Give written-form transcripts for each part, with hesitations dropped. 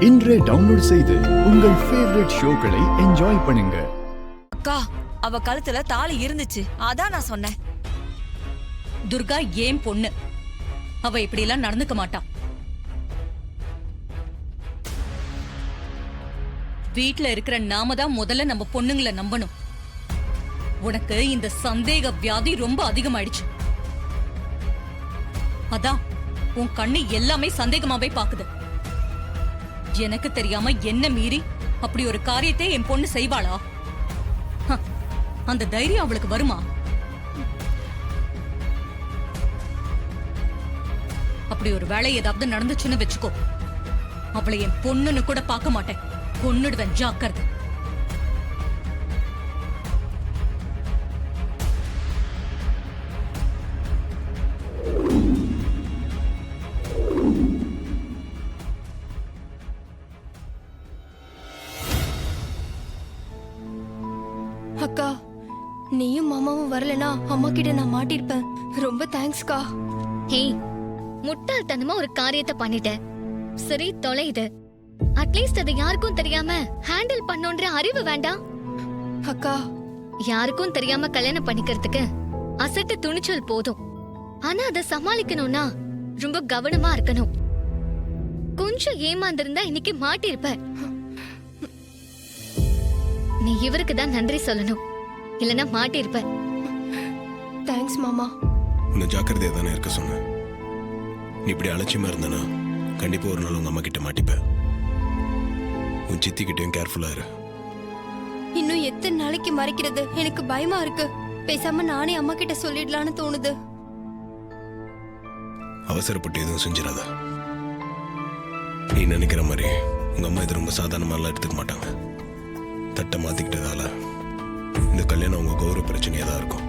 இன்றே டவுன்லோட் செய்து உங்கள் ஃபேவரட் ஷோக்களை என்ஜாய் பண்ணுங்க. அக்கா, அவ கழுத்துல தாலி இருந்துச்சு, அதான் நான் சொன்னேன். துர்கா ஏன் பொண்ணு, அவ இப்படி எல்லாம் நடந்துக்க மாட்டான். வீட்ல இருக்கிற நாம தான் முதல்ல நம்ம பொண்ணுங்களை நம்பணும். உனக்கு இந்த சந்தேக வியாதி ரொம்ப அதிகமாயிடுச்சு. அதான் உன் கண்ணு எல்லாமே சந்தேகமாவே பாக்குது. எனக்கு தெரியாம என்ன மீறி அப்படி ஒரு காரியத்தை என் பொண்ணு செய்வாளா? அந்த தைரியம் அவளுக்கு வருமா? அப்படி ஒரு வேலை ஏதாவது நடந்துச்சுன்னு வச்சுக்கோ, அவளை என் பொண்ணுன்னு கூட பார்க்க மாட்டேன், கொன்னுடுவேன், ஜாக்கிரதை. அக்கா, நீயும் மாமாவும் வரலனா அம்மா கிட்ட நான் மாட்டிருப்பேன். ரொம்ப தேங்க்ஸ்க்கா. ஹே, முட்டாள்தனமா ஒரு காரியத்தை பண்ணிட்டேன். சரி, தொலை இது. அட்லீஸ்ட் அது யாருக்கும் தெரியாம ஹேண்டில் பண்ணோன்ற அறிவு வேண்டாம்? அக்கா, யாருக்கும் தெரியாம கல்யாணம் பண்ணிக்கிறதுக்கு அசட்டு துணிச்சல் போதும். ஆனா அதை சமாளிக்கணும்னா ரொம்ப கவனமா இருக்கணும். கொஞ்சம் ஏமாந்திருந்தா இன்னைக்கு மாட்டிருப்ப. நீ இவருக்கு தான் நன்றி சொல்லணும், இல்லனா மாட்டிருப்ப. தேங்க்ஸ் மாமா. உன்னை ஜாக்கிரதையா தானே இருக்க சொன்னேன். நீ இப்படி அலட்சியமா இருந்தனா கண்டிப்பா ஒரு நாள் உங்க அம்மா கிட்ட மாட்டிப்ப. உன் சித்தி கிட்டயும் கேர்ஃபுல்லா இரு. இன்னும் எத்தனை நாளைக்கு மறைக்கிறது? எனக்கு பயமா இருக்கு. பேசாம நானே அம்மா கிட்ட சொல்லிடலான்னு தோணுது. அவசரப்பட்டு எதுவும் செஞ்சிடாத. நீ நினைக்கிற மாதிரி உங்க அம்மா இது ரொம்ப சாதாரணமாலாம் எடுத்துக்க மாட்டாங்க. தட்டை மாத்திக்கிட்டதால இந்த கல்யாணம் உங்க கௌரவ பிரச்சனையா தான் இருக்கும்.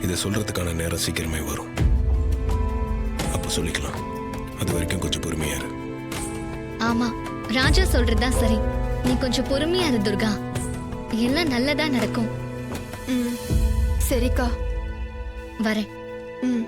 இதை சொல்றதுக்கான நேரம் சீக்கிரமே வரும், அப்ப சொல்லிக்கலாம். அது வரைக்கும் கொஞ்சம் பொறுமையா இரு. ஆமா, ராஜா சொல்றதுதான் சரி. நீ கொஞ்சம் பொறுமையா இரு துர்கா, எல்லாம் நல்லதா நடக்கும். சரிக்கா, வரேன். ம்.